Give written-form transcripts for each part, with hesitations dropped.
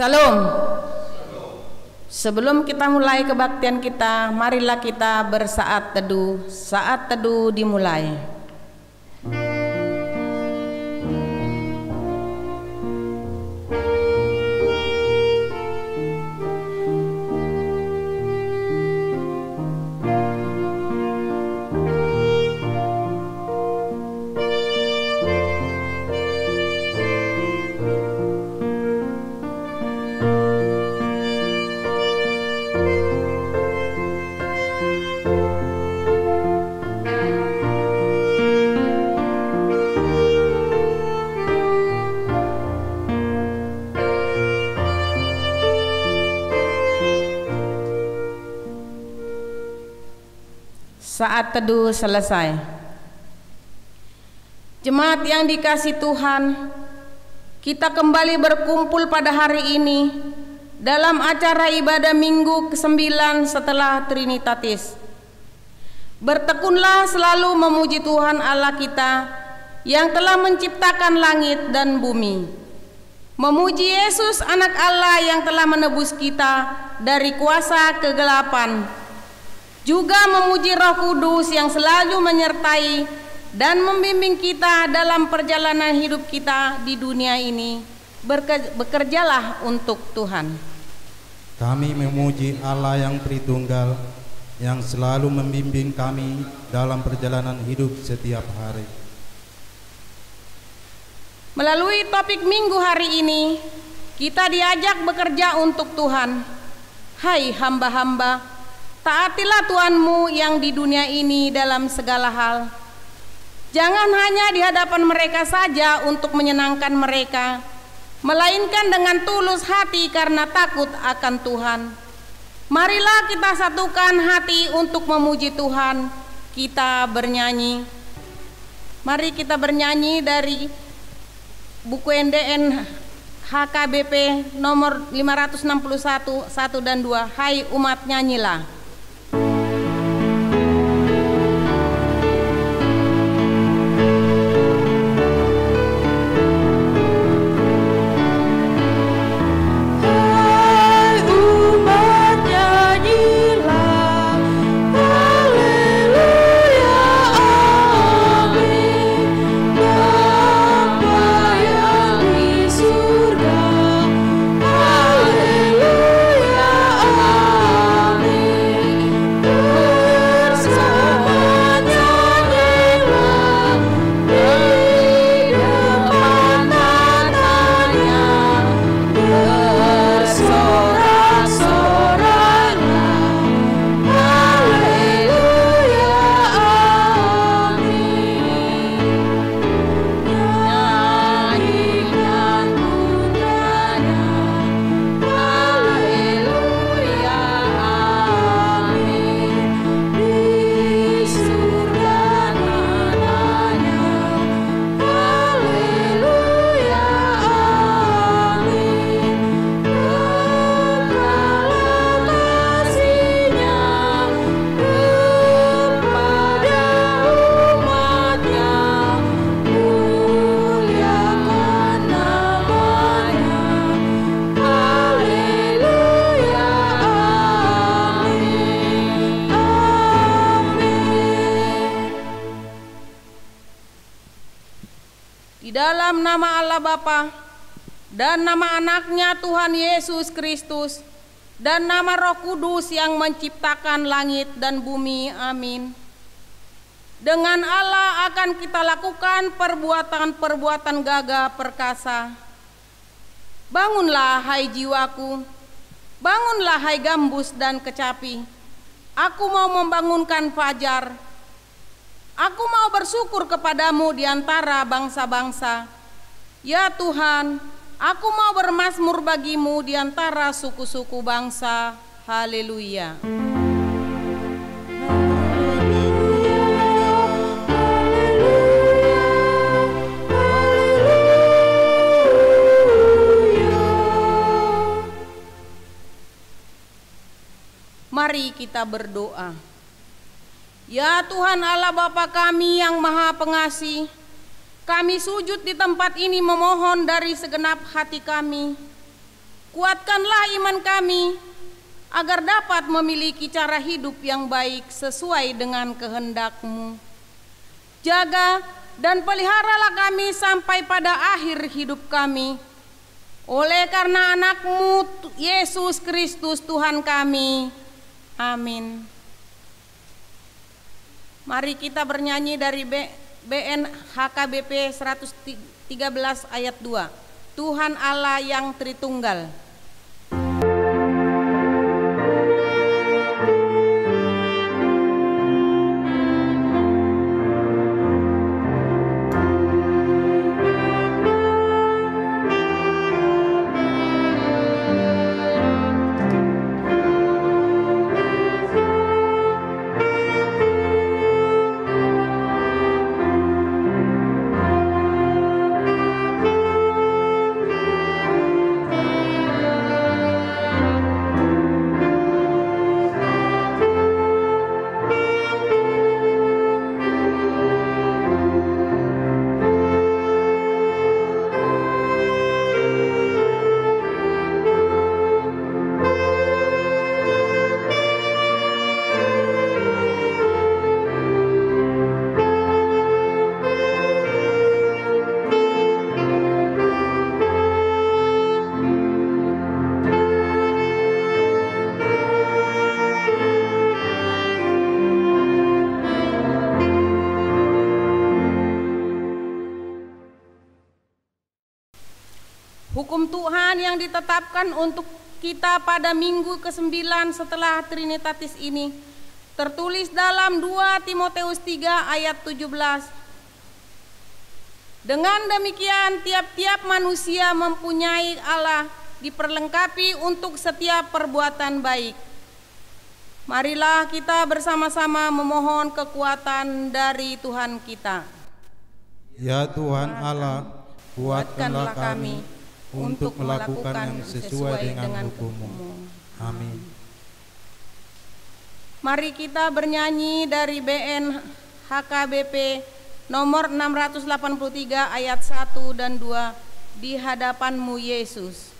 Salam. Sebelum kita mulai kebaktian kita, marilah kita bersaat teduh. Saat teduh dimulai. Saat teduh selesai. Jemaat yang dikasihi Tuhan, kita kembali berkumpul pada hari ini dalam acara ibadah minggu ke-9 setelah Trinitatis. Bertekunlah selalu memuji Tuhan Allah kita yang telah menciptakan langit dan bumi. Memuji Yesus anak Allah yang telah menebus kita dari kuasa kegelapan. Juga memuji Roh Kudus yang selalu menyertai dan membimbing kita dalam perjalanan hidup kita di dunia ini. Bekerjalah untuk Tuhan. Kami memuji Allah yang Tritunggal yang selalu membimbing kami dalam perjalanan hidup setiap hari. Melalui topik minggu hari ini, kita diajak bekerja untuk Tuhan. Hai hamba-hamba, taatilah Tuhanmu yang di dunia ini dalam segala hal. Jangan hanya di hadapan mereka saja untuk menyenangkan mereka, melainkan dengan tulus hati karena takut akan Tuhan. Marilah kita satukan hati untuk memuji Tuhan. Kita bernyanyi. Mari kita bernyanyi dari buku NDN HKBP nomor 561, 1 dan 2. Hai umat, nyanyilah. Dalam nama Allah Bapa dan nama anaknya Tuhan Yesus Kristus dan nama Roh Kudus yang menciptakan langit dan bumi. Amin. Dengan Allah akan kita lakukan perbuatan-perbuatan gagah perkasa. Bangunlah hai jiwaku, bangunlah hai gambus dan kecapi. Aku mau membangunkan fajar. Aku mau bersyukur kepadamu di antara bangsa-bangsa. Ya Tuhan, aku mau bermazmur bagimu di antara suku-suku bangsa. Haleluya. Mari kita berdoa. Ya Tuhan Allah Bapa kami yang Maha Pengasih, kami sujud di tempat ini memohon dari segenap hati kami. Kuatkanlah iman kami, agar dapat memiliki cara hidup yang baik sesuai dengan kehendak-Mu. Jaga dan peliharalah kami sampai pada akhir hidup kami. Oleh karena anak-Mu Yesus Kristus Tuhan kami. Amin. Mari kita bernyanyi dari BN HKBP 113 ayat 2. Tuhan Allah yang Tritunggal. Hukum Tuhan yang ditetapkan untuk kita pada minggu ke-9 setelah Trinitatis ini tertulis dalam 2 Timoteus 3 ayat 17. Dengan demikian tiap-tiap manusia mempunyai Allah diperlengkapi untuk setiap perbuatan baik. Marilah kita bersama-sama memohon kekuatan dari Tuhan kita. Ya Tuhan Allah, kuatkanlah kami untuk melakukan yang sesuai dengan hukum-Mu. Amin. Mari kita bernyanyi dari BN HKBP nomor 683 ayat 1 dan 2, Di Hadapan-Mu Yesus.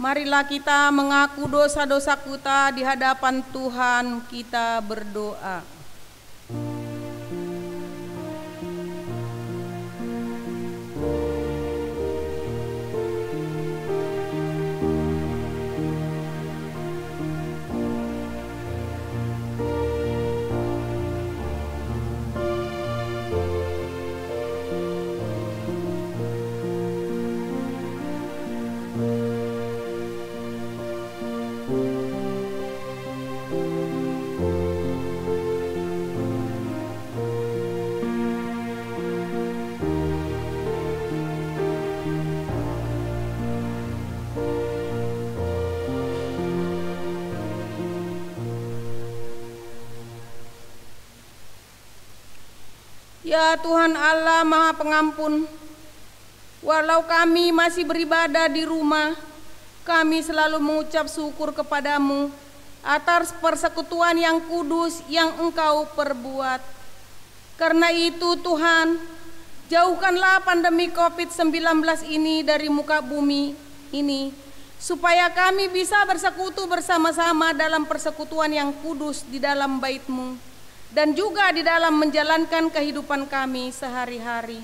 Marilah kita mengaku dosa-dosa kita di hadapan Tuhan, kita berdoa. Ya Tuhan Allah Maha Pengampun, walau kami masih beribadah di rumah, kami selalu mengucap syukur kepadamu atas persekutuan yang kudus yang Engkau perbuat. Karena itu Tuhan, jauhkanlah pandemi COVID-19 ini dari muka bumi ini, supaya kami bisa bersekutu bersama-sama dalam persekutuan yang kudus di dalam bait-Mu, dan juga di dalam menjalankan kehidupan kami sehari-hari.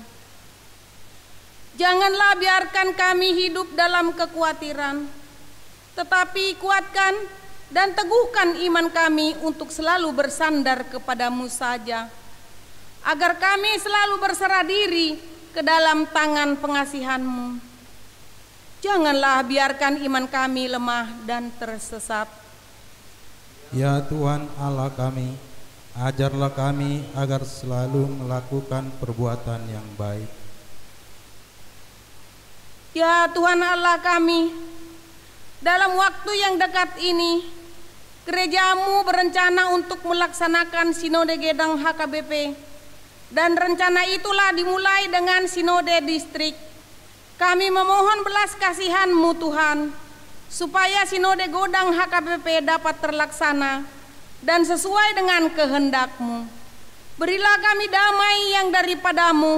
Janganlah biarkan kami hidup dalam kekhawatiran, tetapi kuatkan dan teguhkan iman kami untuk selalu bersandar kepada-Mu saja, agar kami selalu berserah diri ke dalam tangan pengasihan-Mu. Janganlah biarkan iman kami lemah dan tersesat. Ya Tuhan Allah kami, ajarlah kami agar selalu melakukan perbuatan yang baik. Ya Tuhan Allah kami, dalam waktu yang dekat ini, gereja-Mu berencana untuk melaksanakan Sinode Gedang HKBP, dan rencana itulah dimulai dengan Sinode Distrik. Kami memohon belas kasihan-Mu Tuhan, supaya Sinode Gedang HKBP dapat terlaksana dan sesuai dengan kehendak-Mu. Berilah kami damai yang daripada-Mu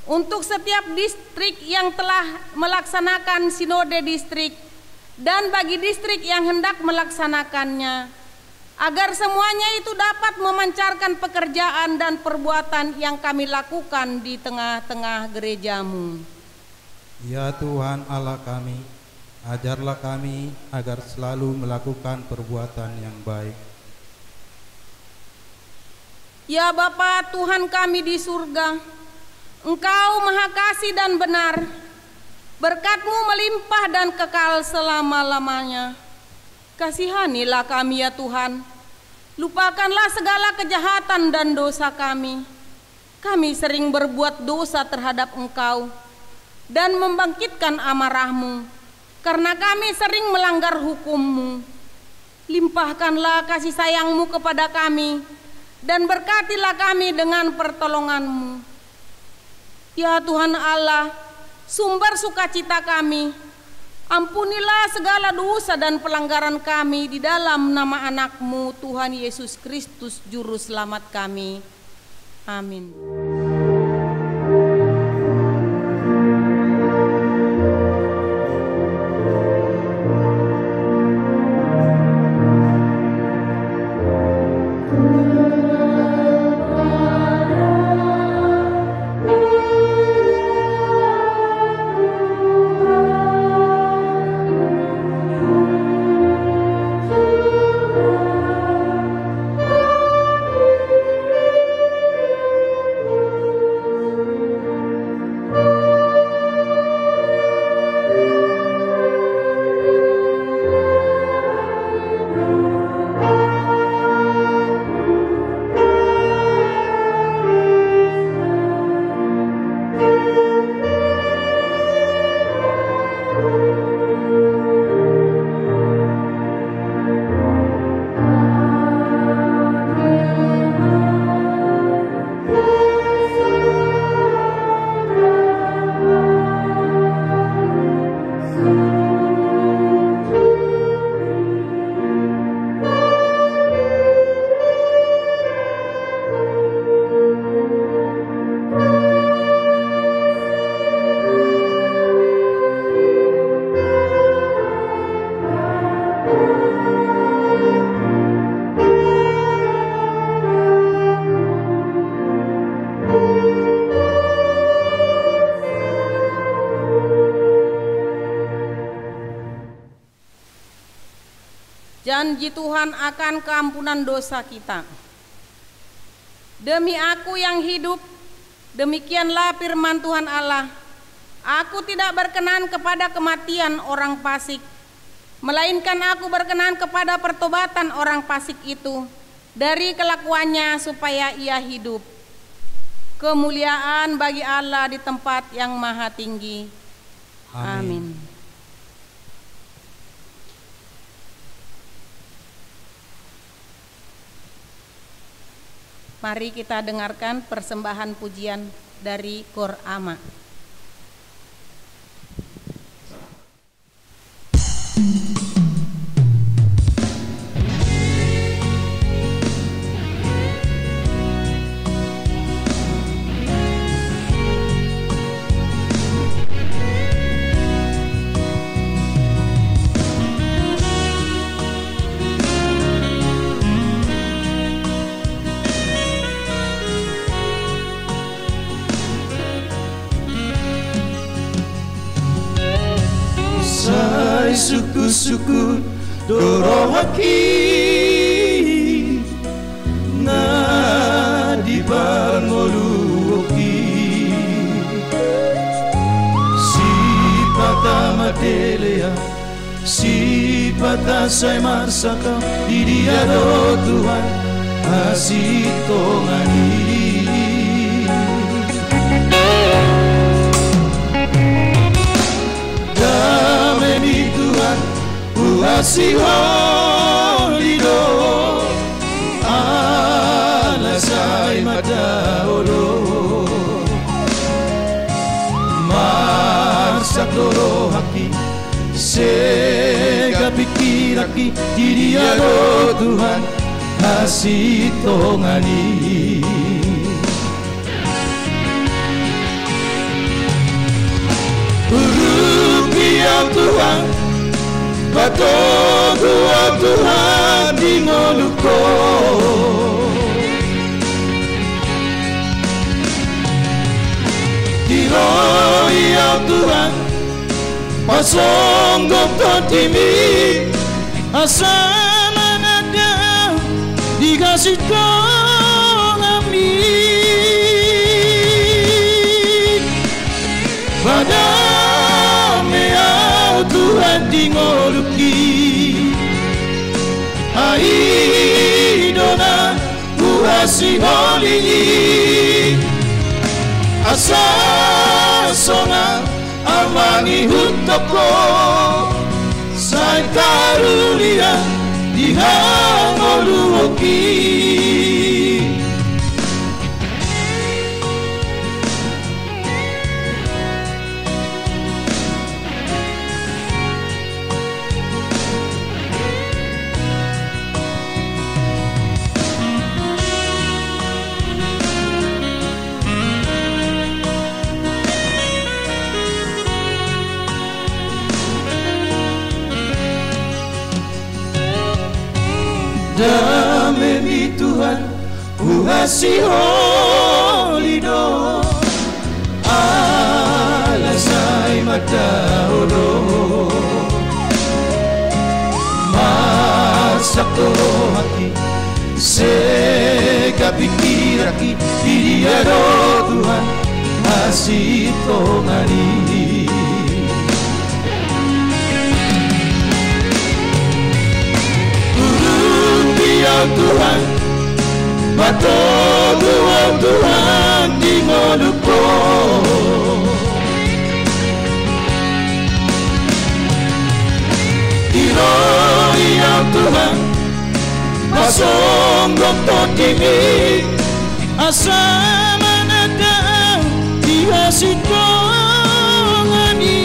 untuk setiap distrik yang telah melaksanakan Sinode Distrik, dan bagi distrik yang hendak melaksanakannya, agar semuanya itu dapat memancarkan pekerjaan dan perbuatan yang kami lakukan di tengah-tengah gereja-Mu. Ya Tuhan Allah kami, ajarlah kami agar selalu melakukan perbuatan yang baik. Ya Bapa Tuhan kami di surga, Engkau Maha Kasih dan benar, berkat-Mu melimpah dan kekal selama-lamanya. Kasihanilah kami ya Tuhan, lupakanlah segala kejahatan dan dosa kami. Kami sering berbuat dosa terhadap Engkau dan membangkitkan amarah-Mu, karena kami sering melanggar hukum-Mu. Limpahkanlah kasih sayang-Mu kepada kami, dan berkatilah kami dengan pertolongan-Mu. Ya Tuhan Allah, sumber sukacita kami, ampunilah segala dosa dan pelanggaran kami di dalam nama anak-Mu Tuhan Yesus Kristus Juru Selamat kami. Amin. Janji Tuhan akan keampunan dosa kita. Demi aku yang hidup, demikianlah firman Tuhan Allah, aku tidak berkenan kepada kematian orang fasik, melainkan aku berkenan kepada pertobatan orang fasik itu dari kelakuannya supaya ia hidup. Kemuliaan bagi Allah di tempat yang maha tinggi. Amin. Mari kita dengarkan persembahan pujian dari Kor Ama. syukur doro haki na di pangoluki si pata madelea si pata say marsaka di dia do Tuhan asitongani damai Tuhan uasiholido alasai madaolo marsakdoro haki sega pikiraki dia do Tuhan asitongani Urupiau Tuhan Patoguau Tuhan di ngoluko Tiroiau Tuhan Pasonggok totimi Asana nada dikasih tongami Pada meau Tuhan di ngoluki Aidona kuasi holingi Asa sona amangi hutoko Sai karunia di hangoluki Damai Tuhan kuasi holido alasai madaolo marsakdoro haki sega pikiraki dia do Tuhan asitongani Tuhan, patoguau Tuhan di ngoluko Tiroiau Tuhan, pasonggok totimi Asa manada dikasih tongani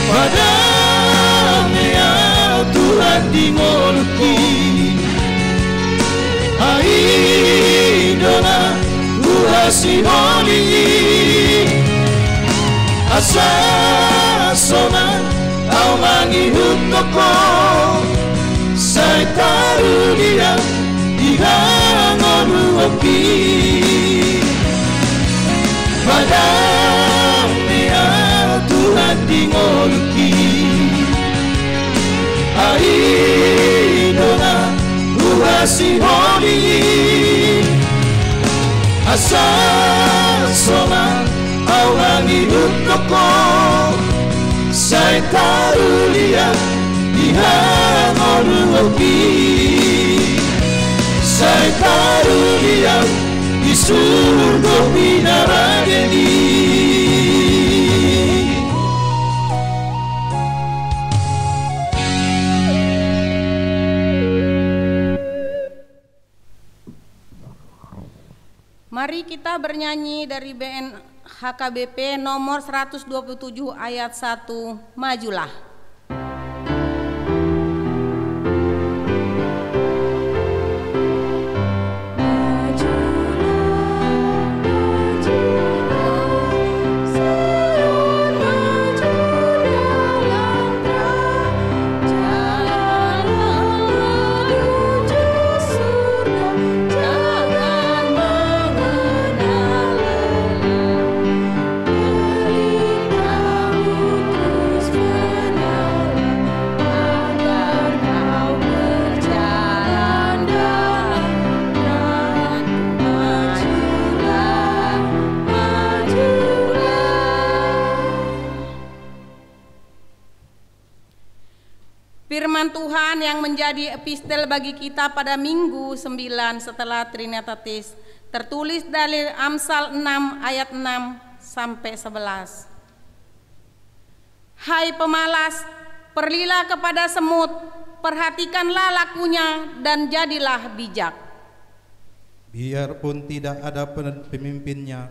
Pada Tuhan di ngoluki Aidona kuasi holingi Asa sona amangi hutoko Sai karunia di hangoluki Pada meau Tuhan di ngoluki Aidona kuasi holingi Asa sona awangi hutoko Sai karunia di hangoluki Sai karunia di surga pinarageni Mari kita bernyanyi dari BN HKBP nomor 127 ayat 1, Majulah. Kami Firman Tuhan yang menjadi epistel bagi kita pada Minggu 9 setelah Trinitatis tertulis dari Amsal 6 ayat 6 sampai 11. Hai pemalas, perlilah kepada semut, perhatikanlah lakunya dan jadilah bijak. Biarpun tidak ada pemimpinnya,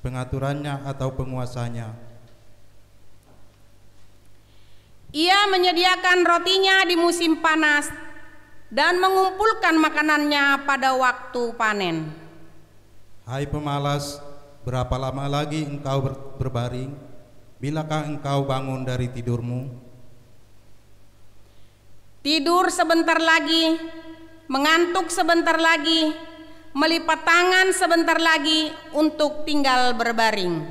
pengaturannya atau penguasanya, ia menyediakan rotinya di musim panas dan mengumpulkan makanannya pada waktu panen. Hai pemalas, berapa lama lagi engkau berbaring? Bilakah engkau bangun dari tidurmu? Tidur sebentar lagi, mengantuk sebentar lagi, melipat tangan sebentar lagi untuk tinggal berbaring.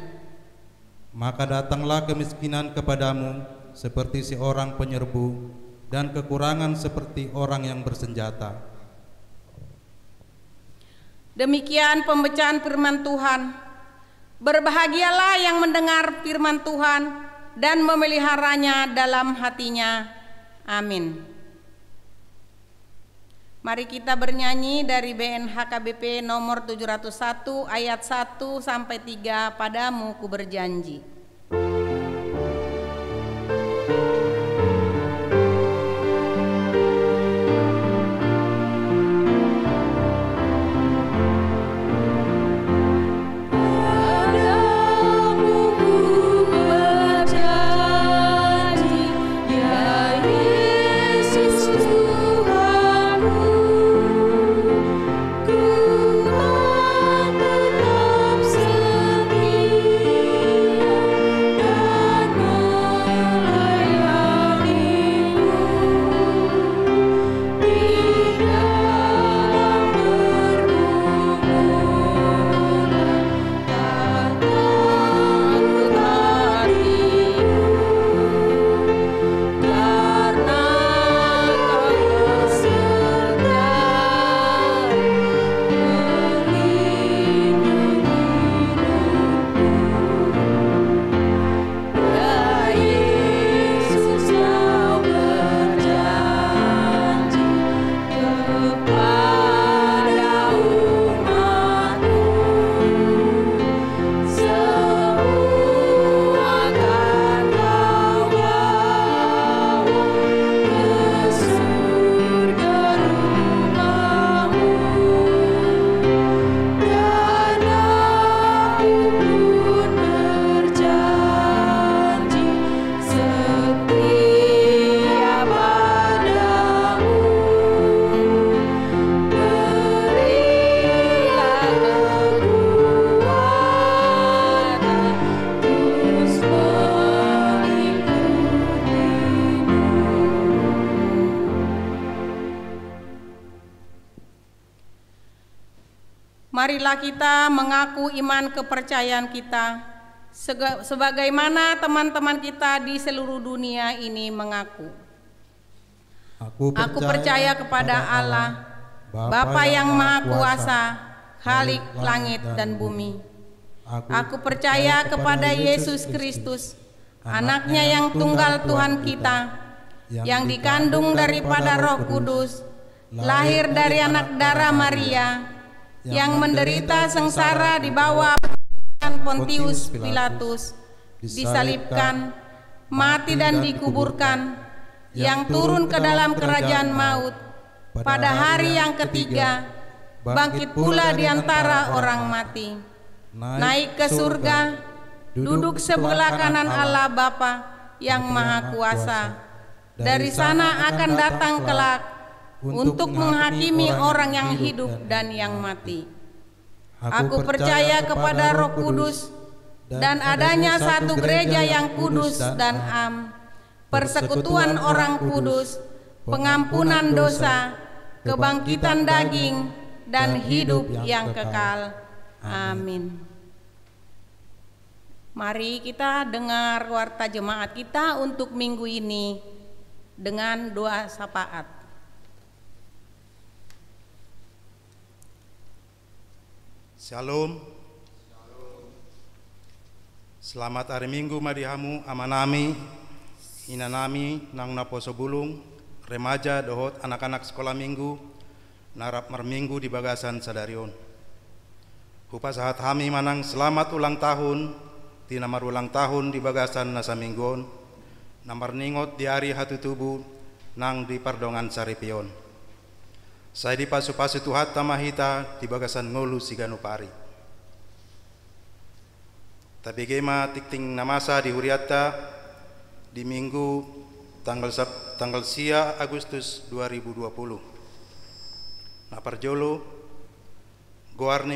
Maka datanglah kemiskinan kepadamu seperti seorang penyerbu, dan kekurangan seperti orang yang bersenjata. Demikian pembacaan firman Tuhan. Berbahagialah yang mendengar firman Tuhan dan memeliharanya dalam hatinya. Amin. Mari kita bernyanyi dari BNHKBP nomor 701 ayat 1 sampai 3, Padamu ku berjanji. Marilah kita mengaku iman kepercayaan kita sebagaimana teman-teman kita di seluruh dunia ini mengaku. Aku percaya kepada Allah, Bapa yang Maha Kuasa, Khalik langit dan bumi. Aku percaya kepada Yesus Kristus, Anaknya yang tunggal Tuhan kita, yang dikandung daripada Roh Kudus, lahir dari anak darah Maria, yang menderita sengsara di bawah pemerintahan Pontius Pilatus, disalibkan, mati dan dikuburkan, yang turun ke dalam kerajaan maut, pada hari yang ketiga bangkit pula di antara orang mati, naik ke surga, duduk sebelah kanan Allah Bapa yang Maha Kuasa. Dari sana akan datang kelak untuk menghakimi orang yang hidup dan yang mati. Aku percaya kepada Roh Kudus dan adanya satu gereja yang kudus dan am, persekutuan orang kudus, pengampunan dosa, kebangkitan daging, dan hidup yang kekal. Amin. Mari kita dengar warta jemaat kita untuk minggu ini dengan doa syafaat. Shalom. Selamat hari Minggu madihamu amanami inanami nang naposo bulung remaja dohot anak-anak sekolah minggu narap merminggu di bagasan sadarion. Hupa sahat hami manang selamat ulang tahun di namar ulang tahun di bagasan nasa minggon namar ningot di hari hatu tubuh nang di pardongan saripion. Saya di pasu-pasu tuhat tamahita di bagasan ngolu siganupari. Tapi gema tikting namasa di huriata di minggu tanggal sia Agustus 2020. Naparjolo goarni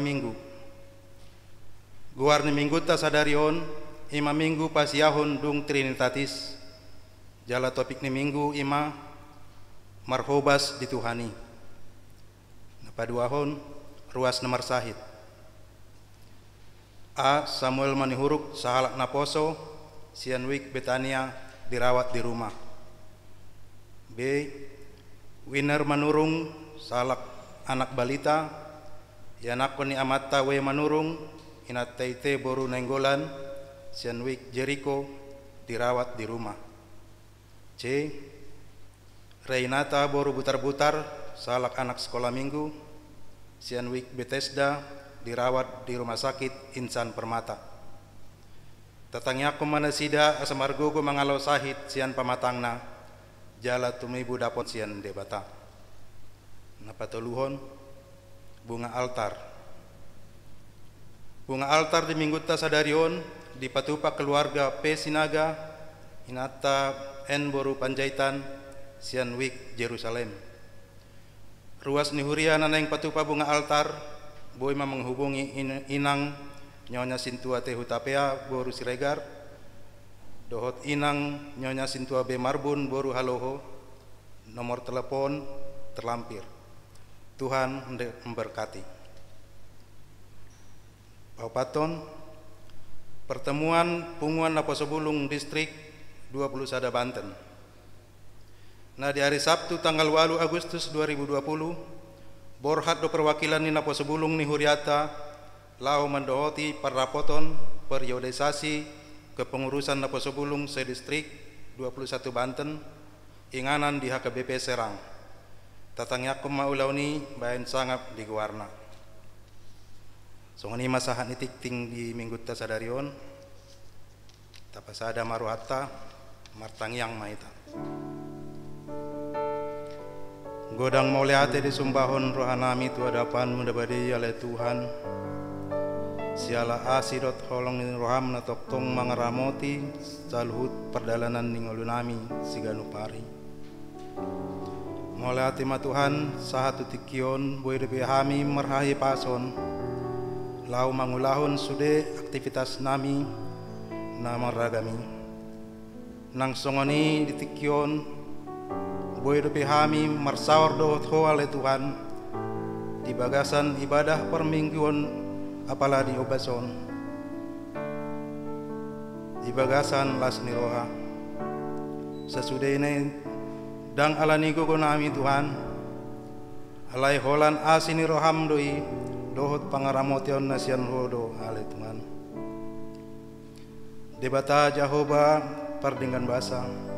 minggu ta sadarion ima minggu pasiahon dung trinitatis jala topik ni minggu ima marhobas dituhani napaduahon ruas nomor sahid A. Samuel manihuruk sahalak naposo sianwik Betania dirawat di rumah. B. Winner manurung salak anak balita yanak ni amata we manurung inat taite boru nenggolan sianwik Jericho dirawat di rumah. C. Reinata boru butar-butar salak anak sekolah minggu sianwik Bethesda dirawat di rumah sakit Insan Permata. Tatangnya aku manasida asamargogo mangalau sahid sian pamatangna jala tumibu dapot sian debata. Napatuluhon bunga altar. Bunga altar di minggu ta sadarion di patupa keluarga P Sinaga inata N boru Panjaitan sian wik Jerusalem. Ruas nihuria naneng patupa bunga altar boy menghubungi inang Nyonya Sintua Teh Hutapea boru Siregar dohot inang Nyonya Sintua B Marbun boru Haloho nomor telepon terlampir. Tuhan memberkati. Paupaton pertemuan punguan Naposobulung distrik 20 Sada Banten. Nah di hari Sabtu tanggal 8 Agustus 2020 borhat do perwakilan ni Naposobulung ni huriata lau mendohoti parapoton periodisasi kepengurusan Naposobulung sedistrik 21 Banten inganan di HKBP Serang. Tatangnya maulauni bayan sangap di Guarna. Songoni masahan itik ting di minggu ta sadarion tapasada maruhata martangyang maita. Godang mauliate di sumbahon rohanami tu hadapan mendabadi oleh Tuhan. Siala asidot holong ni roham na toktong mangaramoti saluhut perdalanan ning ulunami siganupari. Mauliate ma Tuhan sahatu tikion boy debehami merhahi pason. Lau mangulahon sude aktivitas nami na maragami. Nang songoni di tikion boy debehami marsaur dohot hoale Tuhan di bagasan ibadah permingguan apalagi obason di bagasan las niroha sesudah ini dang alani gogo nami Tuhan alai holan asini roham doi dohot pangaramotion nasian hodo ale Tuhan debata Jehovah pardinggan basa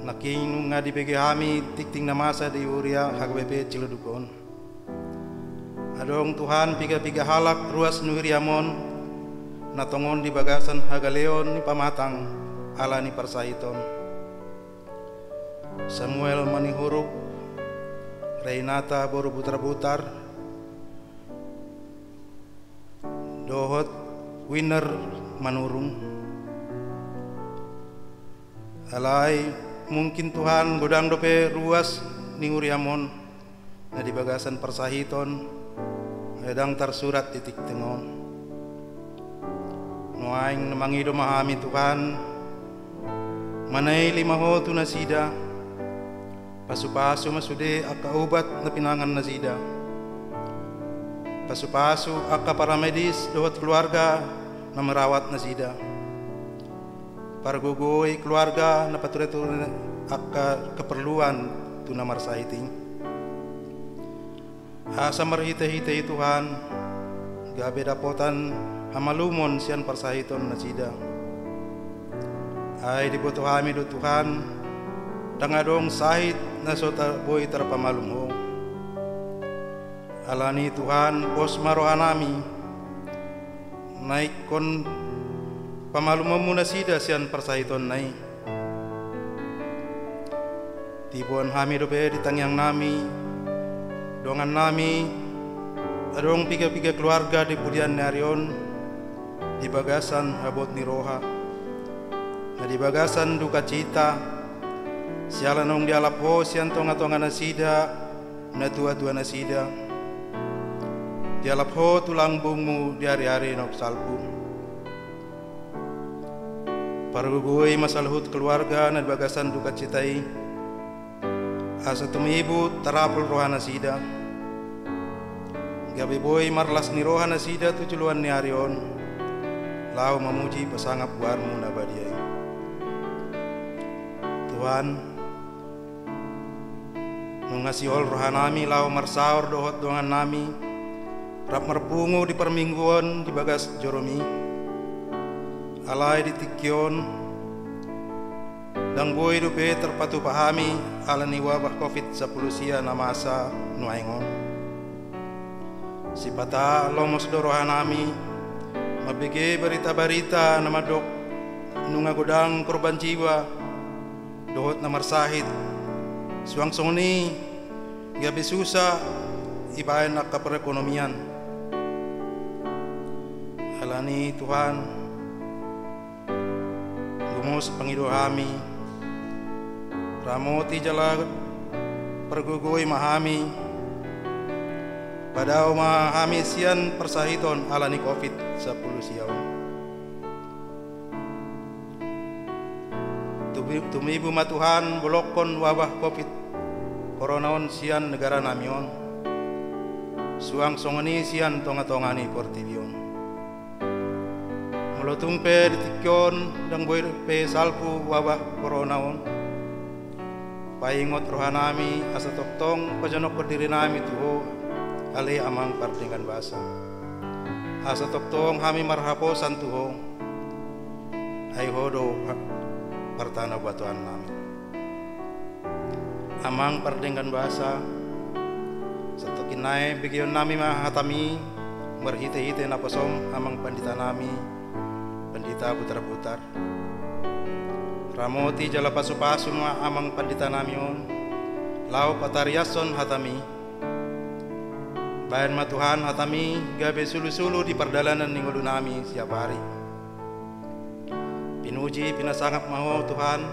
naking nga di hami tikting namasa di uria HKBP Ciludukon. Adong Tuhan piga-piga halak ruas nuhiriamon natongon di bagasan hagaleon ni pamatang ala ni persahiton. Samuel manihuruk Reinata boru butar-butar dohot winner manurung alai mungkin Tuhan godang dope ruas niuriamon na di bagasan persahiton edang tersurat titik tengon nuaing namangido mahami Tuhan manay limaho tu nasida pasu-pasu masude aka ubat na pinangan nasida pasu-pasu aka paramedis dohot keluarga na merawat nasida pargugoy keluarga na patuloy aka keperluan tu namar sahiting asa marhita-hita Tuhan gabe dapotan hamalumon sian persahiton nasida ay dibutuhami do Tuhan dangadong sahit na sota boy terpamalum ho. Alani Tuhan pos marohanami naik kon pamalumamu na sida sian persahiton nai. Tibuan hami dobe di tangyang nami, dongan nami, adong piga-piga keluarga di pudian narion, di bagasan abot ni roha, na di bagasan duka cita, sialanong di alap ho sian tonga-tonga nasida, na tua-tua nasida, di alap ho tulang bungmu di hari-hari nok salpu. Parugugui masalahut keluarga na di bagasan duka citai, asa tumibu tarapul rohana sida. Gabi boy marlas ni rohana sida tujuan ni arion. Lau memuji pesangap warmu nabadiai. Tuhan nungasi ol rohanami lau marsaur dohot dongan nami. Rap merpungu di permingguan di bagas joromi. Alai di tikyon dang boy dupe terpatu pahami alani wabah COVID-19 sia na masa nuaingon. Sipata lomos dorohanami mabege berita-berita nama dok nunga godang korban jiwa dohot na marsahit suang songni gabi susah ibaen nak perekonomian. Alani Tuhan gumus pangidohami ramoti jala pergugui mahami padao mahami sian persahiton alani COVID-19 siaw. Tumibu matuhan bolokon wabah COVID koronaon sian negara namion suang songoni sian tonga-tongani portibion melotumpe ditikyon dang boy pe salpu wabah koronaon. Paingot rohanami asa toktong pajanok berdiri nami tuho ale amang partingan basa asa toktong hami marhaposan tuho ay hodo partana batuan nami amang partingan basa satokin nae bigyon nami mahatami berhite-hite napasom amang pandita nami pandita putar-putar ramoti jala pasu-pasu ma amang pandita namion lau patariason hatami bayan matuhan hatami gabe sulu-sulu di perdalanan ningulu nami siap hari pinuji pinasangap maho Tuhan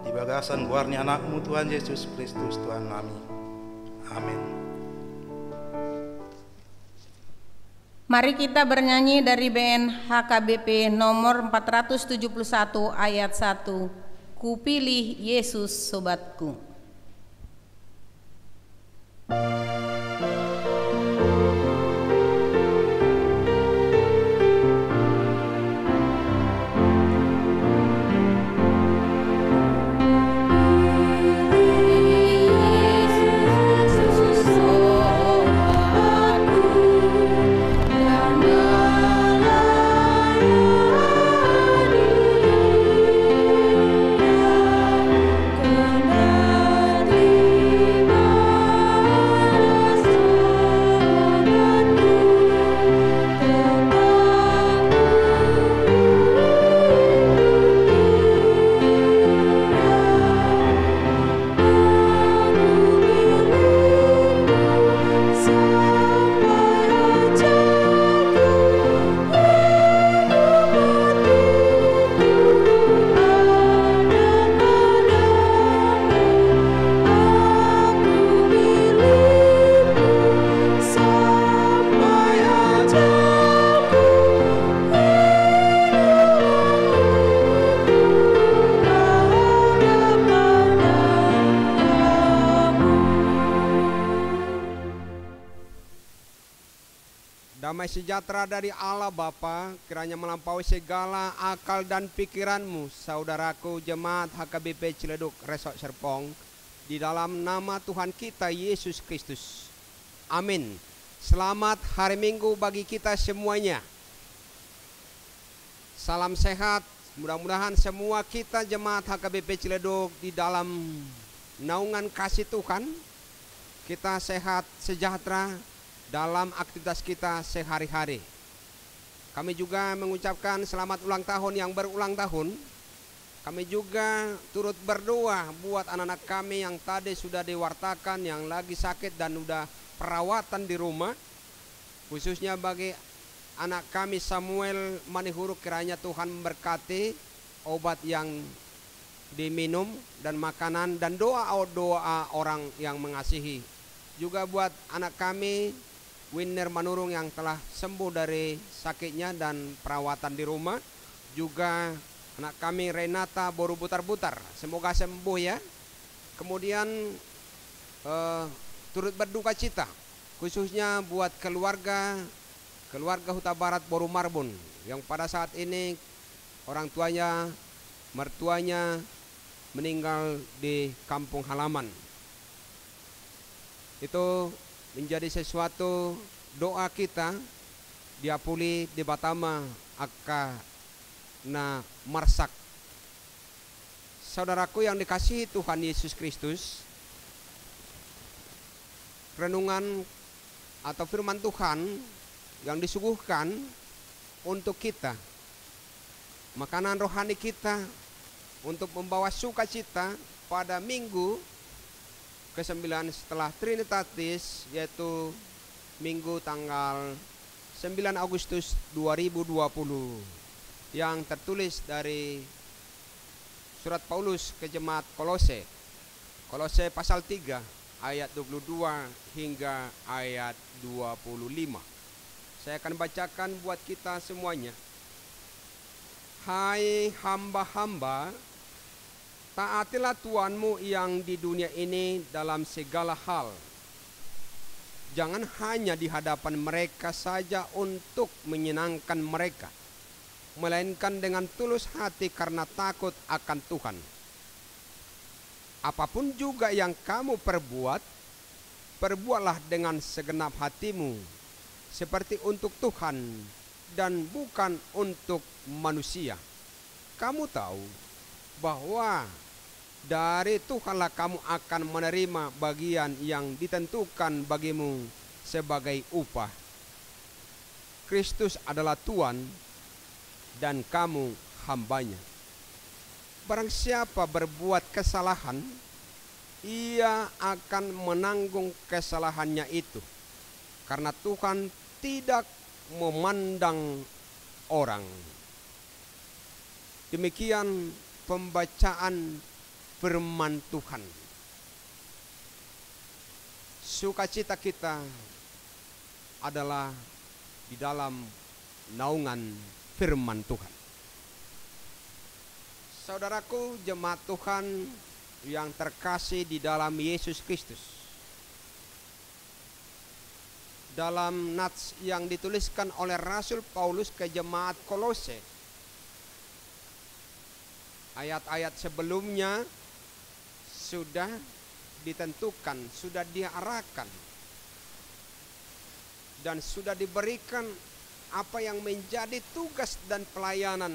di bagasan guarni anakmu Tuhan Yesus Kristus Tuhan kami. Amin. Mari kita bernyanyi dari BN HKBP nomor 471 ayat 1. Kupilih Yesus sobatku. Damai sejahtera dari Allah Bapa kiranya melampaui segala akal dan pikiranmu, saudaraku jemaat HKBP Ciledug Resort Serpong, di dalam nama Tuhan kita Yesus Kristus. Amin. Selamat hari Minggu bagi kita semuanya. Salam sehat, Mudah-mudahan semua kita jemaat HKBP Ciledug di dalam naungan kasih Tuhan, kita sehat sejahtera dalam aktivitas kita sehari-hari. Kami juga mengucapkan selamat ulang tahun yang berulang tahun. Kami juga turut berdoa buat anak-anak kami yang tadi sudah diwartakan, yang lagi sakit dan udah perawatan di rumah. Khususnya bagi anak kami Samuel Manihuruk, kiranya Tuhan memberkati obat yang diminum dan makanan dan doa-doa orang yang mengasihi. Juga buat anak kami Winner Manurung yang telah sembuh dari sakitnya dan perawatan di rumah. Juga anak kami Renata baru butar-butar, semoga sembuh ya. Kemudian turut berduka cita khususnya buat keluarga Huta Barat Boru Marbun yang pada saat ini orang tuanya, mertuanya meninggal di kampung halaman. Itu menjadi sesuatu doa kita. Dia pulih di Batama Aka na Marsak. Saudaraku yang dikasihi Tuhan Yesus Kristus, renungan atau firman Tuhan yang disuguhkan untuk kita, makanan rohani kita untuk membawa sukacita pada minggu ke-9 setelah Trinitatis, yaitu minggu tanggal 9 Agustus 2020, yang tertulis dari surat Paulus ke jemaat Kolose, Kolose pasal 3 ayat 22 hingga ayat 25. Saya akan bacakan buat kita semuanya. Hai hamba-hamba, taatilah Tuhanmu yang di dunia ini dalam segala hal. Jangan hanya di hadapan mereka saja untuk menyenangkan mereka, melainkan dengan tulus hati karena takut akan Tuhan. Apapun juga yang kamu perbuat, perbuatlah dengan segenap hatimu, seperti untuk Tuhan dan bukan untuk manusia. Kamu tahu bahwa dari Tuhanlah kamu akan menerima bagian yang ditentukan bagimu sebagai upah. Kristus adalah Tuhan dan kamu hambanya. Barang siapa berbuat kesalahan, ia akan menanggung kesalahannya itu, karena Tuhan tidak memandang orang. Demikian pembacaan firman Tuhan. Sukacita kita adalah di dalam naungan firman Tuhan. Saudaraku jemaat Tuhan yang terkasih di dalam Yesus Kristus, dalam nats yang dituliskan oleh Rasul Paulus ke jemaat Kolose, ayat-ayat sebelumnya sudah ditentukan, sudah diarahkan, dan sudah diberikan apa yang menjadi tugas dan pelayanan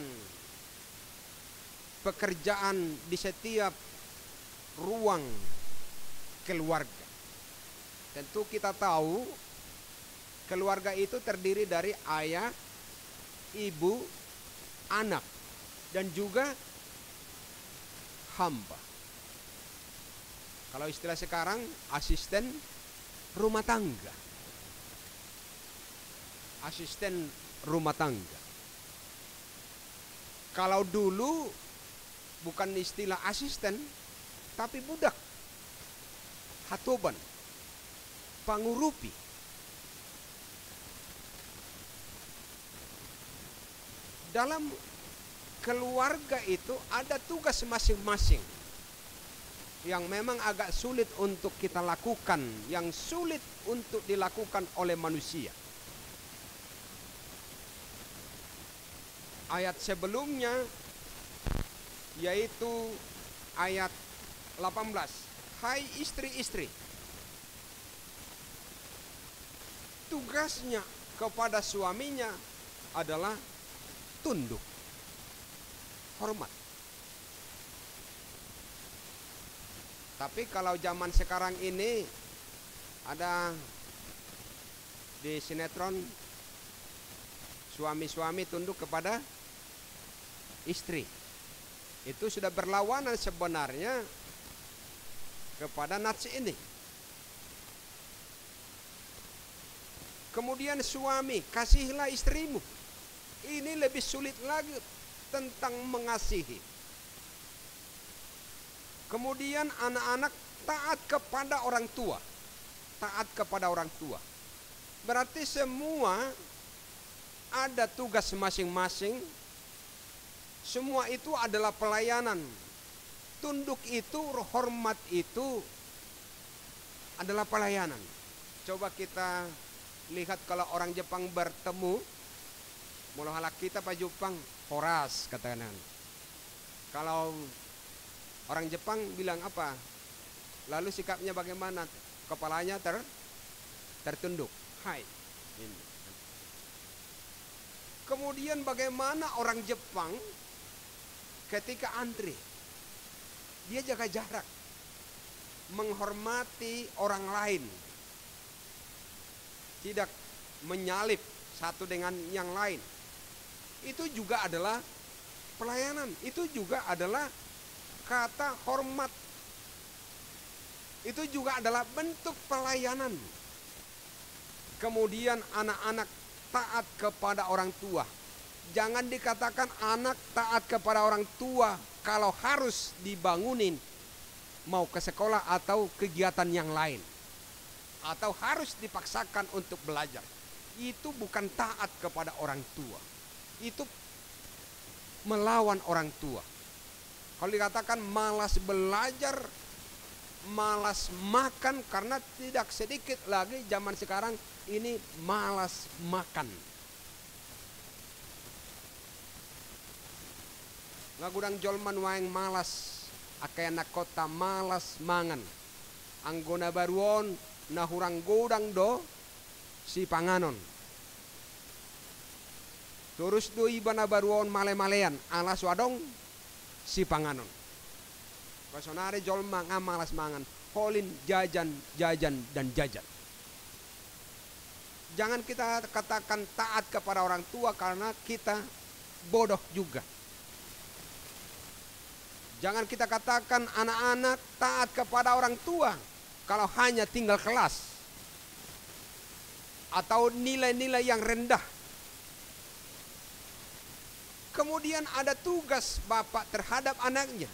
pekerjaan di setiap ruang keluarga. Tentu kita tahu keluarga itu terdiri dari ayah, ibu, anak, dan juga hamba. Kalau istilah sekarang, asisten rumah tangga. Asisten rumah tangga. Kalau dulu bukan istilah asisten, tapi budak, hatoban, pangurupi. Dalam keluarga itu ada tugas masing-masing yang memang agak sulit untuk kita lakukan, yang sulit untuk dilakukan oleh manusia. Ayat sebelumnya yaitu ayat 18. Hai istri-istri, tugasnya kepada suaminya adalah tunduk, hormat. Tapi kalau zaman sekarang ini ada di sinetron suami-suami tunduk kepada istri. Itu sudah berlawanan sebenarnya kepada nats ini. Kemudian suami, kasihilah istrimu. Ini lebih sulit lagi tentang mengasihi. Kemudian anak-anak taat kepada orang tua. Taat kepada orang tua. Berarti semua ada tugas masing-masing. Semua itu adalah pelayanan. Tunduk itu, hormat itu adalah pelayanan. Coba kita lihat kalau orang Jepang bertemu, mula halak kita Pak Jepang, horas katakan. Kalau orang Jepang bilang apa? Lalu sikapnya bagaimana? Kepalanya tertunduk. Hai. Ini. Kemudian bagaimana orang Jepang ketika antri? Dia jaga jarak. Menghormati orang lain. Tidak menyalip satu dengan yang lain. Itu juga adalah pelayanan. Itu juga adalah kata hormat. Itu juga adalah bentuk pelayanan. Kemudian anak-anak taat kepada orang tua. Jangan dikatakan anak taat kepada orang tua kalau harus dibangunin mau ke sekolah atau kegiatan yang lain. Atau harus dipaksakan untuk belajar. Itu bukan taat kepada orang tua. Itu melawan orang tua. Kalau dikatakan malas belajar, malas makan, karena tidak sedikit lagi zaman sekarang ini malas makan. Ngagudang jolman waeng malas, akayana kota malas mangan. Anggona baruon nahurang godang do si panganon. Terus do ibana baruon male-malean alas wadong si panganon. Kasonare jolma ngamalas mangan, holin jajan, dan jajan. Jangan kita katakan taat kepada orang tua karena kita bodoh juga. Jangan kita katakan anak-anak taat kepada orang tua kalau hanya tinggal kelas atau nilai-nilai yang rendah. Kemudian ada tugas bapak terhadap anaknya.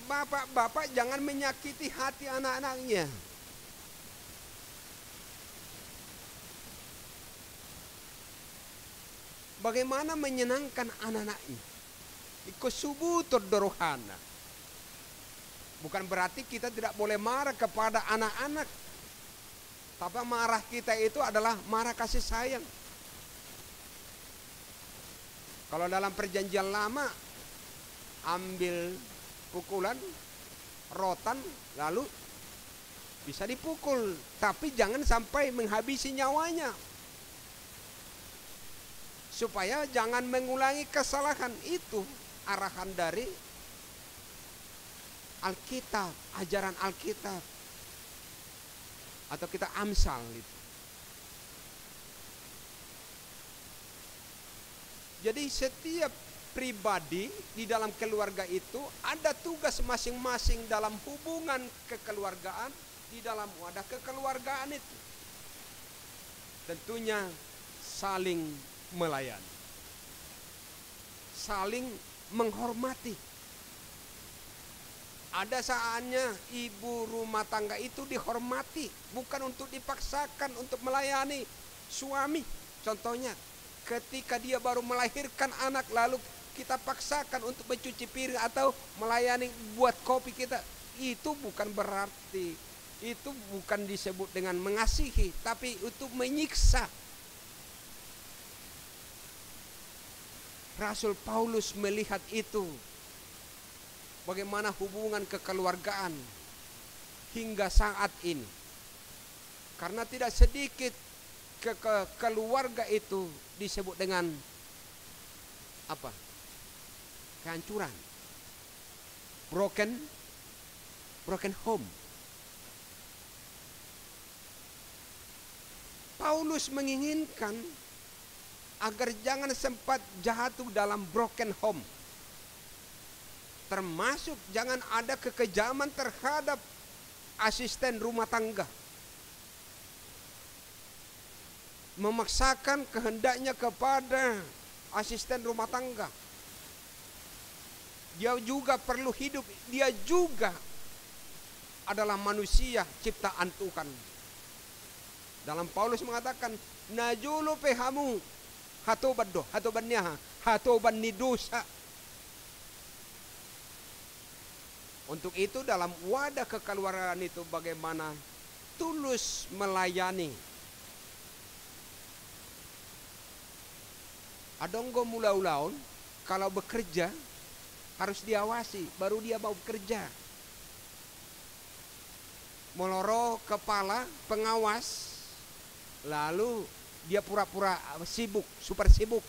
Bapak-bapak jangan menyakiti hati anak-anaknya. Bagaimana menyenangkan anak-anaknya? Ikusubutur dorohana. Bukan berarti kita tidak boleh marah kepada anak-anak. Tapi marah kita itu adalah marah kasih sayang. Kalau dalam perjanjian lama, ambil pukulan, rotan, lalu bisa dipukul. Tapi jangan sampai menghabisi nyawanya. Supaya jangan mengulangi kesalahan itu. Arahan dari Alkitab, ajaran Alkitab. Atau kita Amsal gitu. Jadi setiap pribadi di dalam keluarga itu ada tugas masing-masing dalam hubungan kekeluargaan, di dalam wadah kekeluargaan itu. Tentunya saling melayani. Saling menghormati. Ada saatnya ibu rumah tangga itu dihormati, bukan untuk dipaksakan untuk melayani suami. Contohnya, ketika dia baru melahirkan anak lalu kita paksakan untuk mencuci piring atau melayani buat kopi kita, itu bukan berarti, itu bukan disebut dengan mengasihi, tapi itu menyiksa. Rasul Paulus melihat itu, bagaimana hubungan kekeluargaan hingga saat ini. Karena tidak sedikit keluarga itu disebut dengan apa? kehancuran. Broken home. Paulus menginginkan agar jangan sempat jatuh dalam broken home. Termasuk jangan ada kekejaman terhadap asisten rumah tangga. Memaksakan kehendaknya kepada asisten rumah tangga. Dia juga perlu hidup, dia juga adalah manusia ciptaan Tuhan. Dalam Paulus mengatakan, najulu pehamu hatoban ni dosa. Untuk itu dalam wadah kekeluargaan itu bagaimana tulus melayani. Adonggo mula-ulaun kalau bekerja harus diawasi, baru dia mau bekerja. Meloro kepala pengawas, lalu dia pura-pura sibuk, super sibuk.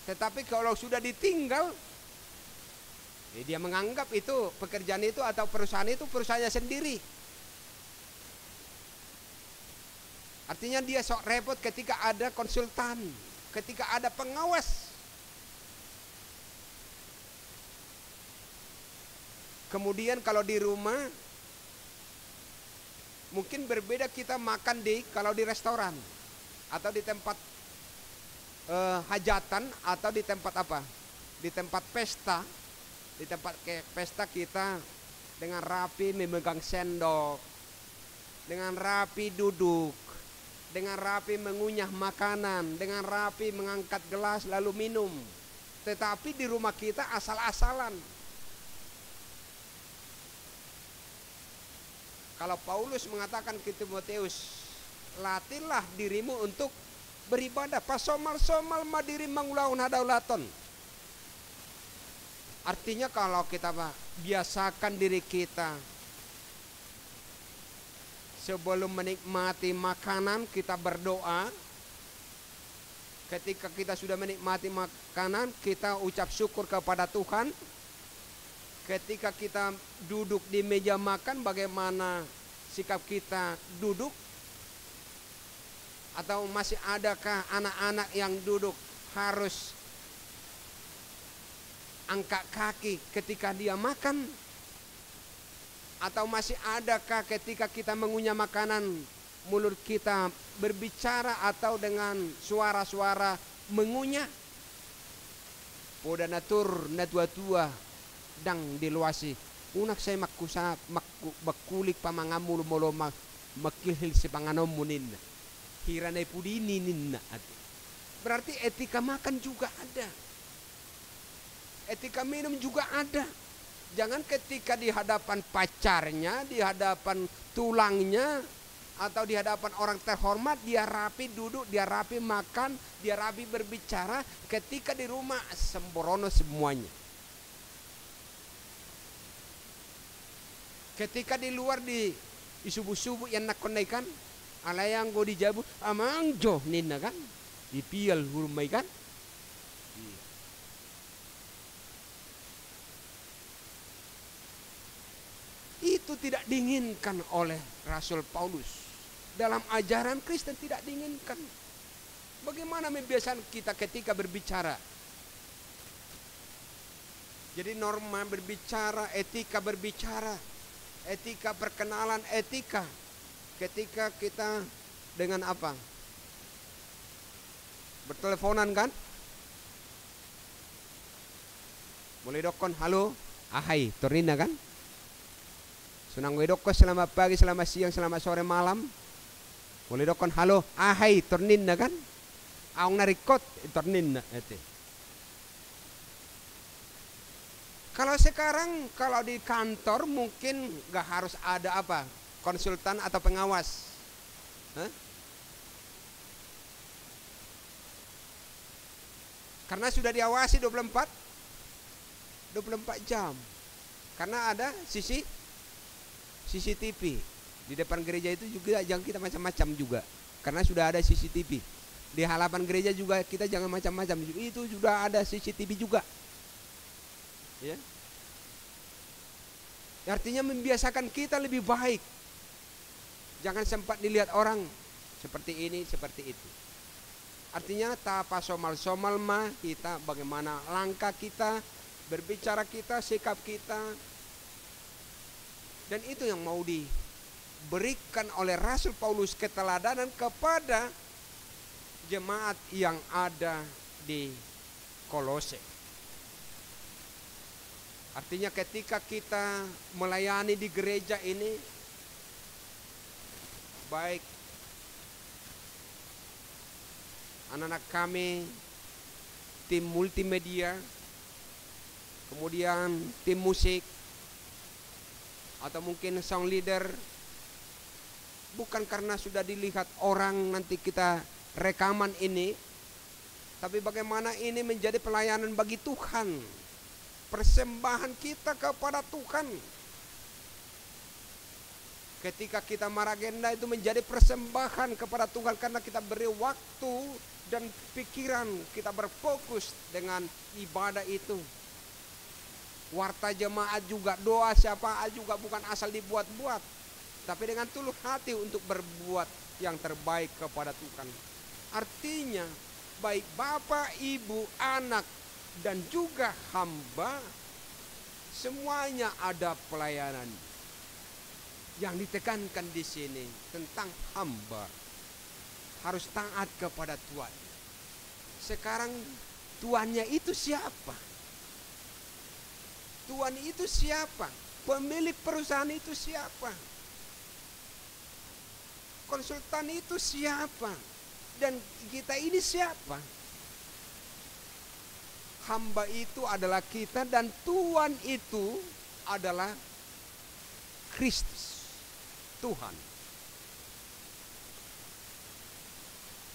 Tetapi kalau sudah ditinggal, dia menganggap itu pekerjaan itu atau perusahaan itu perusahaannya sendiri. Artinya dia sok repot ketika ada konsultan, ketika ada pengawas. Kemudian kalau di rumah mungkin berbeda, kita makan kalau di restoran atau di tempat hajatan atau di tempat apa? Di tempat pesta. Di tempat pesta kita dengan rapi memegang sendok, dengan rapi duduk, dengan rapi mengunyah makanan, dengan rapi mengangkat gelas lalu minum. Tetapi di rumah kita asal-asalan. Kalau Paulus mengatakan ke Timotius, latihlah dirimu untuk beribadah. Pasomal-somal madiri mangulaun hadaulaton. Artinya kalau kita biasakan diri kita sebelum menikmati makanan kita berdoa. Ketika kita sudah menikmati makanan kita ucap syukur kepada Tuhan. Ketika kita duduk di meja makan bagaimana sikap kita duduk? Atau masih adakah anak-anak yang duduk harus angkat kaki ketika dia makan? Atau masih adakah ketika kita mengunyah makanan mulut kita berbicara atau dengan suara-suara mengunyah? Poda natur natua-tua dang diluasi unak saya makulik pamangamul molo makilhil si panganomunin hiranay pudinin. Berarti etika makan juga ada. Etika minum juga ada. Jangan ketika di hadapan pacarnya, di hadapan tulangnya, atau di hadapan orang terhormat dia rapi duduk, dia rapi makan, dia rapi berbicara. Ketika di rumah sembrono semuanya. Ketika di luar di subuh-subuh yang nak konaikan, alayang go dijabu amang jo nina kan, dipial hurumai kan. Itu tidak diinginkan oleh Rasul Paulus. Dalam ajaran Kristen tidak diinginkan. Bagaimana membiasakan kita ketika berbicara? Jadi norma berbicara, etika perkenalan, etika. Ketika kita dengan apa? Berteleponan kan? Mulai dokon, halo, ahai, Torina kan? Sunang wedoko selamat pagi, selamat siang, selamat sore, malam. Mulai dokon halo, ahai, tornin na kan? Aong narikot, tornin na. Kalau sekarang, kalau di kantor mungkin gak harus ada apa? Konsultan atau pengawas. Hah? Karena sudah diawasi 24 jam. Karena ada CCTV di depan gereja itu juga jangan kita macam-macam juga karena sudah ada CCTV di halaman gereja juga kita jangan macam-macam itu sudah ada CCTV juga. Ya. Artinya membiasakan kita lebih baik. Jangan sempat dilihat orang seperti ini, seperti itu. Artinya tapa somal-somal mah kita, bagaimana langkah kita, berbicara kita, sikap kita. Dan itu yang mau diberikan oleh Rasul Paulus, keteladanan kepada jemaat yang ada di Kolose. Artinya ketika kita melayani di gereja ini, baik anak-anak kami, tim multimedia, kemudian tim musik, atau mungkin sound leader, bukan karena sudah dilihat orang nanti kita rekaman ini, tapi bagaimana ini menjadi pelayanan bagi Tuhan, persembahan kita kepada Tuhan. Ketika kita maragenda itu menjadi persembahan kepada Tuhan, karena kita beri waktu dan pikiran, kita berfokus dengan ibadah itu. Warta jemaat juga, doa syafaat juga bukan asal dibuat-buat, tapi dengan tulus hati untuk berbuat yang terbaik kepada Tuhan. Artinya baik bapak, ibu, anak, dan juga hamba, semuanya ada pelayanan. Yang ditekankan di sini tentang hamba harus taat kepada Tuhan. Sekarang tuannya itu siapa? Tuan itu siapa? Pemilik perusahaan itu siapa? Konsultan itu siapa? Dan kita ini siapa? Hamba itu adalah kita, dan Tuhan itu adalah Kristus, Tuhan.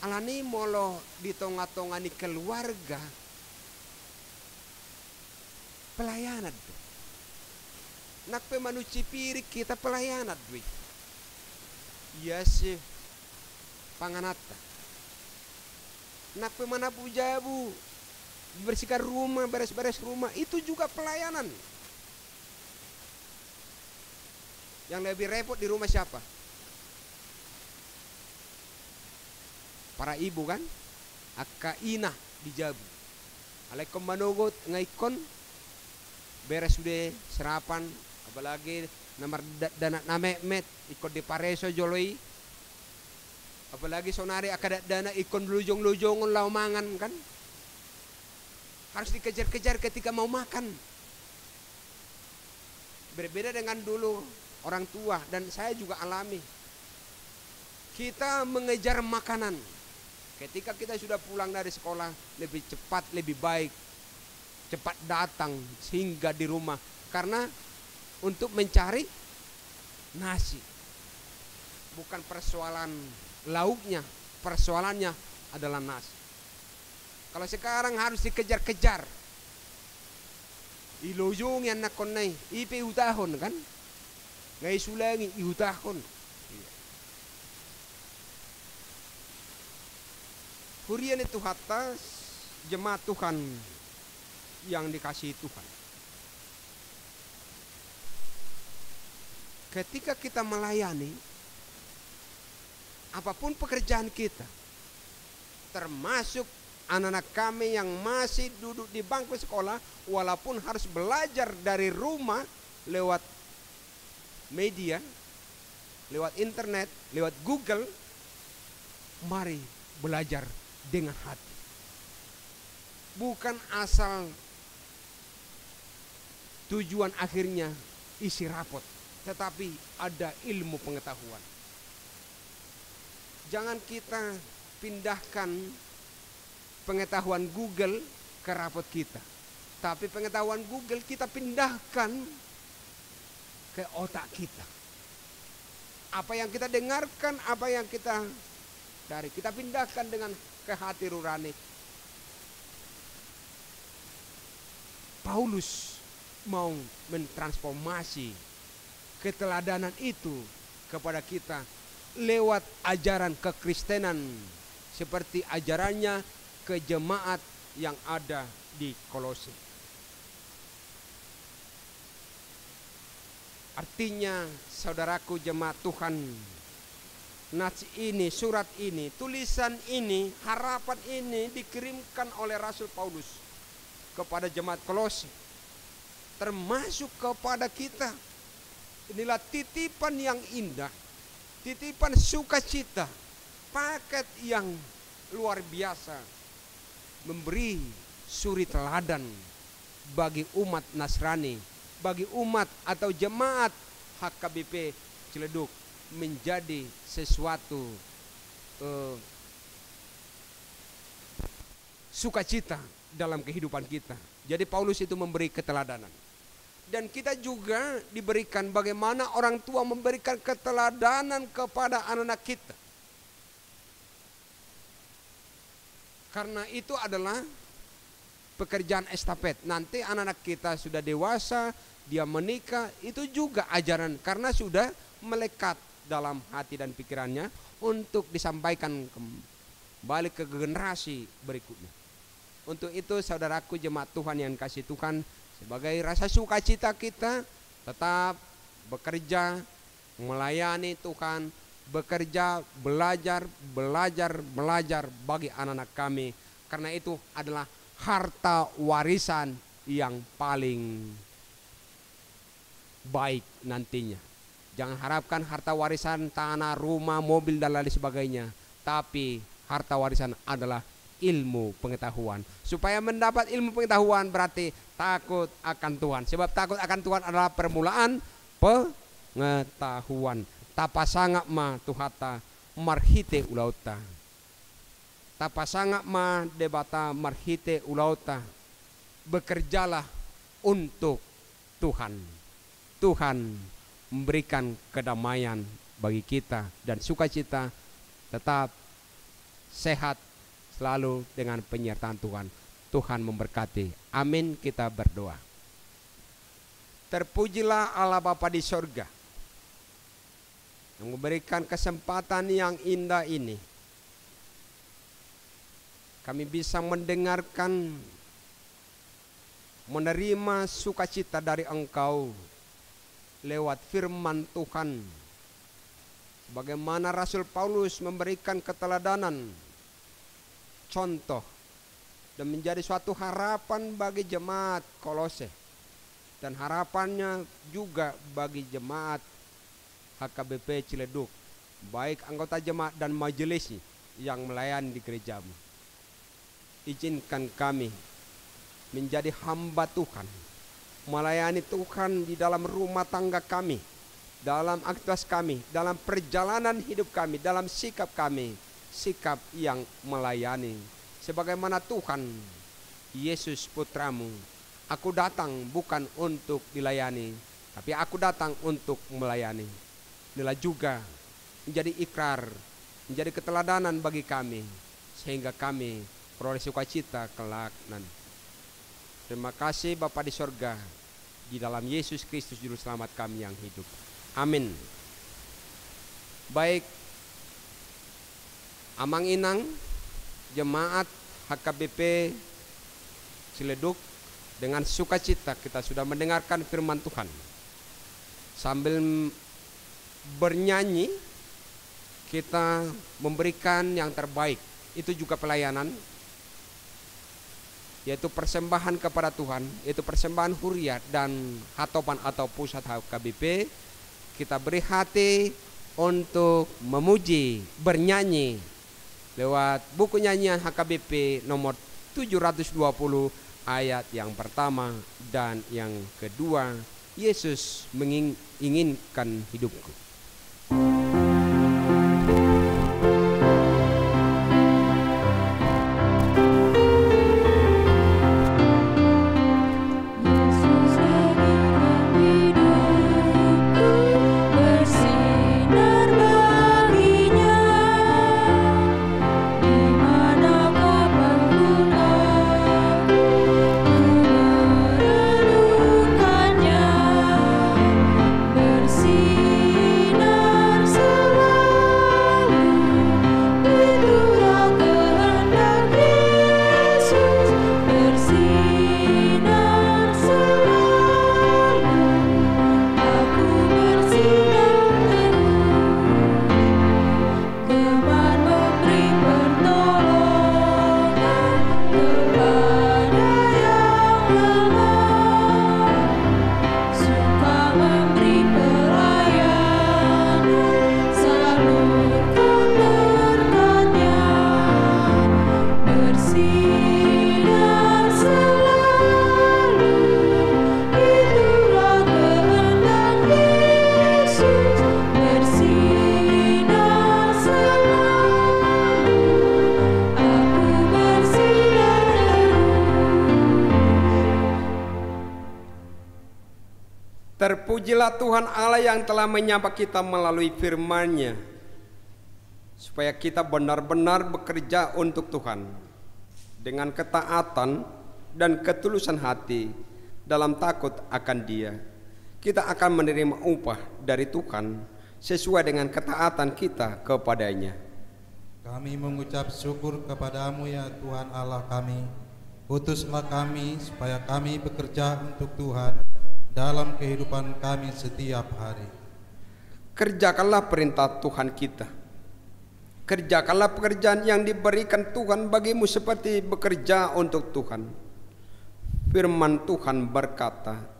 Alani molo di tengah-tengah ni keluarga, pelayanan. Nak pemanuci pirik kita pelayanan dwi. Iya sih panganata. Nak pemana pujabu, bersihkan rumah, beres-beres rumah, itu juga pelayanan. Yang lebih repot di rumah siapa? Para ibu kan? Akka ina di jabu. Alaikum manogot ngaikon, beres sudah serapan, apalagi nomor dana namet ikut di pareso joloi, apalagi sonari akadat dana ikon lujong-lujongon laumangan kan, harus dikejar-kejar ketika mau makan. Berbeda dengan dulu orang tua, dan saya juga alami, kita mengejar makanan. Ketika kita sudah pulang dari sekolah, lebih cepat, lebih baik cepat datang sehingga di rumah, karena untuk mencari nasi. Bukan persoalan lauknya, persoalannya adalah nasi. Kalau sekarang harus dikejar-kejar, ilojong yang nak konai ipe utahon kan, ngai sulangi iutahon. Hurian itu atas jemaat Tuhan yang dikasihi Tuhan. Ketika kita melayani, apapun pekerjaan kita, termasuk anak-anak kami yang masih duduk di bangku sekolah, walaupun harus belajar dari rumah lewat media, lewat internet, lewat Google, mari belajar dengan hati. Bukan asal tujuan akhirnya isi rapot, tetapi ada ilmu pengetahuan. Jangan kita pindahkan pengetahuan Google ke rapot kita, tapi pengetahuan Google kita pindahkan ke otak kita. Apa yang kita dengarkan, apa yang kita cari, kita pindahkan dengan ke hati nurani. Paulus mau mentransformasi keteladanan itu kepada kita lewat ajaran kekristenan seperti ajarannya ke jemaat yang ada di Kolose. Artinya saudaraku jemaat Tuhan, nats ini, surat ini, tulisan ini, harapan ini dikirimkan oleh Rasul Paulus kepada jemaat Kolose, termasuk kepada kita. Inilah titipan yang indah, titipan sukacita, paket yang luar biasa, memberi suri teladan bagi umat Nasrani, bagi umat atau jemaat HKBP Ciledug, menjadi sesuatu sukacita dalam kehidupan kita. Jadi Paulus itu memberi keteladanan. Dan kita juga diberikan bagaimana orang tua memberikan keteladanan kepada anak-anak kita. Karena itu adalah pekerjaan estafet. Nanti anak-anak kita sudah dewasa, dia menikah, itu juga ajaran. Karena sudah melekat dalam hati dan pikirannya untuk disampaikan kembali ke generasi berikutnya. Untuk itu saudaraku jemaat Tuhan yang kasih Tuhan, sebagai rasa sukacita kita tetap bekerja, melayani Tuhan, bekerja, belajar bagi anak-anak kami. Karena itu adalah harta warisan yang paling baik nantinya. Jangan harapkan harta warisan tanah, rumah, mobil dan lain sebagainya. Tapi harta warisan adalah ilmu pengetahuan. Supaya mendapat ilmu pengetahuan berarti takut akan Tuhan. Sebab takut akan Tuhan adalah permulaan pengetahuan. Tapasanga ma tuhata marhite ulauta. Tapasanga ma debata marhite ulauta. Bekerjalah untuk Tuhan. Tuhan memberikan kedamaian bagi kita dan sukacita, tetap sehat selalu dengan penyertaan Tuhan. Tuhan memberkati. Amin. Kita berdoa. Terpujilah Allah Bapa di sorga yang memberikan kesempatan yang indah ini. Kami bisa mendengarkan, menerima sukacita dari Engkau lewat firman Tuhan. Bagaimana Rasul Paulus memberikan keteladanan, contoh, dan menjadi suatu harapan bagi jemaat Kolose. Dan harapannya juga bagi jemaat HKBP Ciledug, baik anggota jemaat dan majelis yang melayani di gerejamu. Izinkan kami menjadi hamba Tuhan, melayani Tuhan di dalam rumah tangga kami, dalam aktivitas kami, dalam perjalanan hidup kami, dalam sikap kami, sikap yang melayani. Sebagaimana Tuhan Yesus putramu, aku datang bukan untuk dilayani, tapi aku datang untuk melayani. Inilah juga menjadi ikrar, menjadi keteladanan bagi kami, sehingga kami peroleh sukacita kelak nanti. Terima kasih Bapa di sorga, di dalam Yesus Kristus Juru Selamat kami yang hidup. Amin. Baik, Amang Inang, jemaat HKBP Ciledug, dengan sukacita kita sudah mendengarkan firman Tuhan. Sambil bernyanyi, kita memberikan yang terbaik. Itu juga pelayanan, yaitu persembahan kepada Tuhan, yaitu persembahan huriat dan hatopan atau pusat HKBP. Kita beri hati untuk memuji, bernyanyi lewat buku nyanyian HKBP nomor 720 ayat yang pertama dan yang kedua, Yesus menginginkan hidupku. Bersih Terpujilah Tuhan Allah yang telah menyapa kita melalui firman-Nya, supaya kita benar-benar bekerja untuk Tuhan dengan ketaatan dan ketulusan hati dalam takut akan Dia. Kita akan menerima upah dari Tuhan sesuai dengan ketaatan kita kepadanya. Kami mengucap syukur kepadamu ya Tuhan Allah kami. Utuslah kami supaya kami bekerja untuk Tuhan dalam kehidupan kami setiap hari. Kerjakanlah perintah Tuhan kita. Kerjakanlah pekerjaan yang diberikan Tuhan bagimu seperti bekerja untuk Tuhan. Firman Tuhan berkata,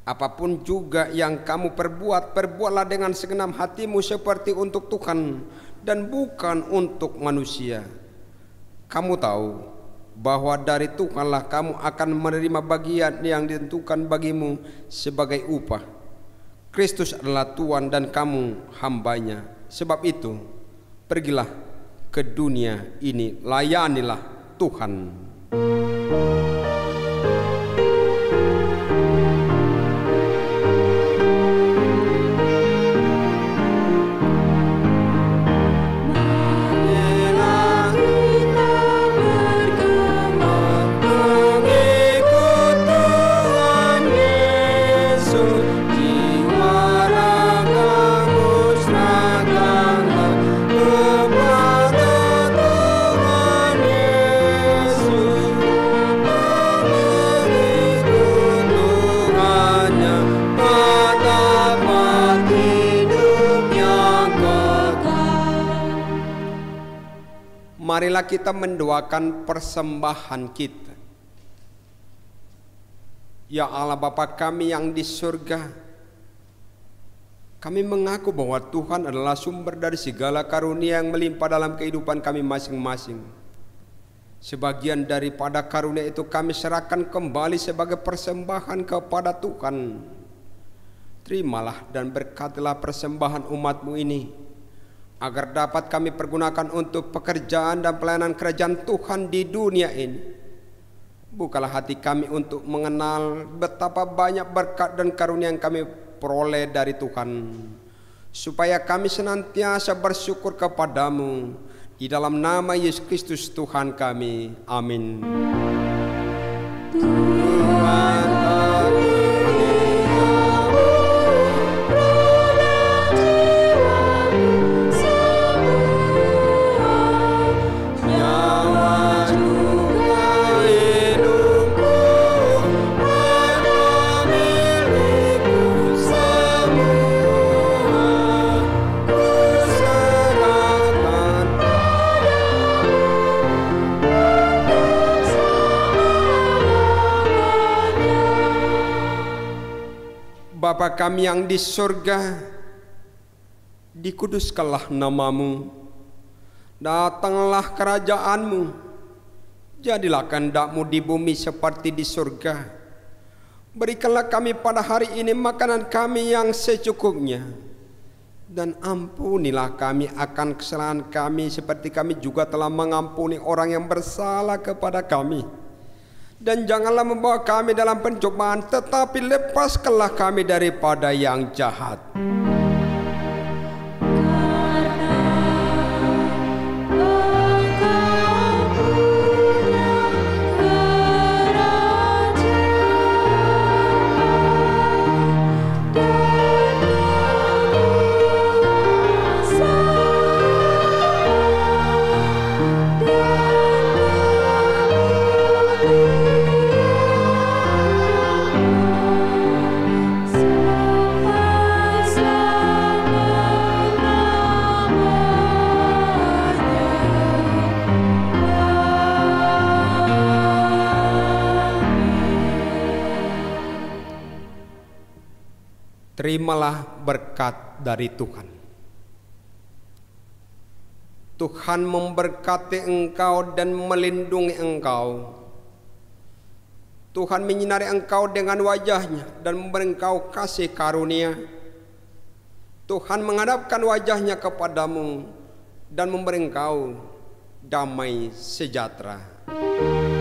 apapun juga yang kamu perbuat, perbuatlah dengan segenap hatimu seperti untuk Tuhan dan bukan untuk manusia. Kamu tahu bahwa dari Tuhanlah kamu akan menerima bagian yang ditentukan bagimu sebagai upah. Kristus adalah Tuhan dan kamu hambanya. Sebab itu, pergilah ke dunia ini, layanilah Tuhan. Marilah kita mendoakan persembahan kita. Ya Allah Bapa kami yang di surga, kami mengaku bahwa Tuhan adalah sumber dari segala karunia yang melimpah dalam kehidupan kami masing-masing. Sebagian daripada karunia itu kami serahkan kembali sebagai persembahan kepada Tuhan. Terimalah dan berkatilah persembahan umat-Mu ini, agar dapat kami pergunakan untuk pekerjaan dan pelayanan kerajaan Tuhan di dunia ini. Bukalah hati kami untuk mengenal betapa banyak berkat dan karunia yang kami peroleh dari Tuhan, supaya kami senantiasa bersyukur kepadamu. Di dalam nama Yesus Kristus Tuhan kami. Amin. Tuhan Bapa kami yang di surga, dikuduskanlah namamu, datanglah kerajaanmu, jadilah kehendak-Mu di bumi seperti di surga. Berikanlah kami pada hari ini makanan kami yang secukupnya, dan ampunilah kami akan kesalahan kami seperti kami juga telah mengampuni orang yang bersalah kepada kami. Dan janganlah membawa kami dalam pencobaan, tetapi lepaskanlah kami daripada yang jahat. Terimalah berkat dari Tuhan. Tuhan memberkati engkau dan melindungi engkau. Tuhan menyinari engkau dengan wajah-Nya dan memberi engkau kasih karunia. Tuhan menghadapkan wajah-Nya kepadamu dan memberi engkau damai sejahtera. Amin.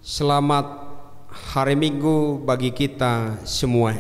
Selamat hari Minggu bagi kita semua.